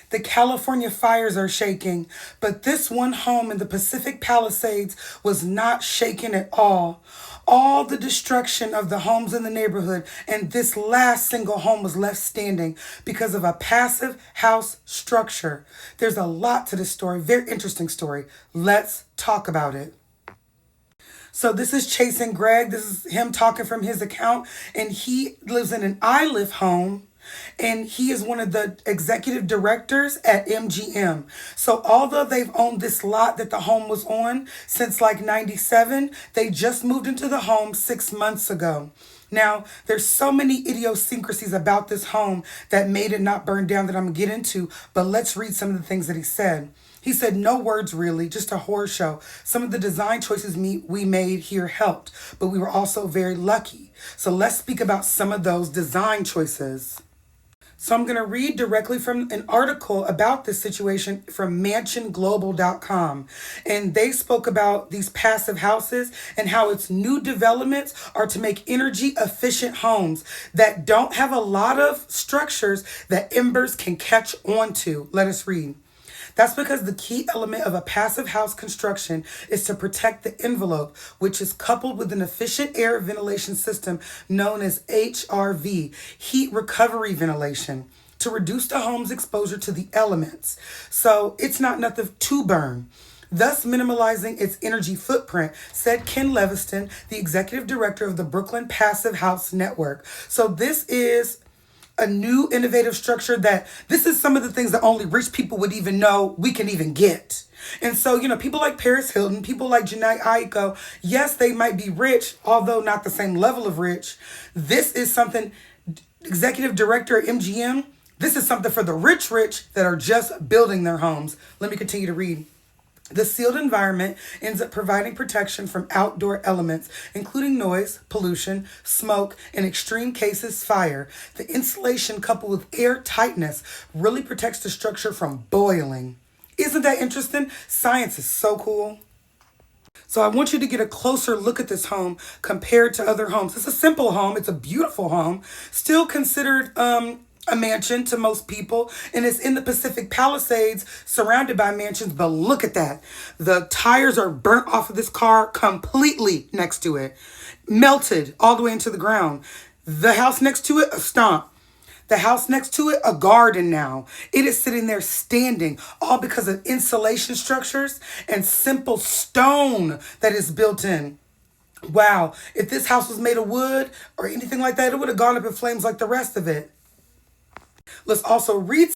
The California fires are shaking, but this one home in the Pacific Palisades was not shaken at all. All the destruction of the homes in the neighborhood, and this last single home was left standing because of a passive house structure. There's a lot to this story, very interesting story. Let's talk about it. So this is Chase and Greg. This is him talking from his account, and he lives in an iLive home, and he is one of the executive directors at MGM. So although they've owned this lot that the home was on since like 97, they just moved into the home 6 months ago. Now, there's so many idiosyncrasies about this home that made it not burn down that I'm going to get into, but let's read some of the things that he said. He said, no words really, just a horror show. Some of the design choices we made here helped, but we were also very lucky. So let's speak about some of those design choices. So I'm going to read directly from an article about this situation from mansionglobal.com. And they spoke about these passive houses and how its new developments are to make energy efficient homes that don't have a lot of structures that embers can catch onto. Let us read. That's because the key element of a passive house construction is to protect the envelope, which is coupled with an efficient air ventilation system known as HRV, heat recovery ventilation, to reduce the home's exposure to the elements. So it's not nothing to burn, thus minimalizing its energy footprint, said Ken Leviston, the executive director of the Brooklyn Passive House Network. So this is a new innovative structure that this is some of the things that only rich people would even know we can even get. And so, people like Paris Hilton, people like Janae Aiko, yes, they might be rich, although not the same level of rich. This is something, executive director at MGM, this is something for the rich that are just building their homes. Let me continue to read. The sealed environment ends up providing protection from outdoor elements, including noise, pollution, smoke, and extreme cases, fire. The insulation coupled with air tightness really protects the structure from boiling. Isn't that interesting? Science is so cool. So I want you to get a closer look at this home compared to other homes. It's a simple home. It's a beautiful home. Still considered a mansion to most people, and it's in the Pacific Palisades surrounded by mansions. But look at that. The tires are burnt off of this car completely next to it, melted all the way into the ground. The house next to it, a stump. The house next to it, a garden now. It is sitting there standing, all because of insulation structures and simple stone that is built in. Wow, if this house was made of wood or anything like that, it would have gone up in flames like the rest of it. Let's also read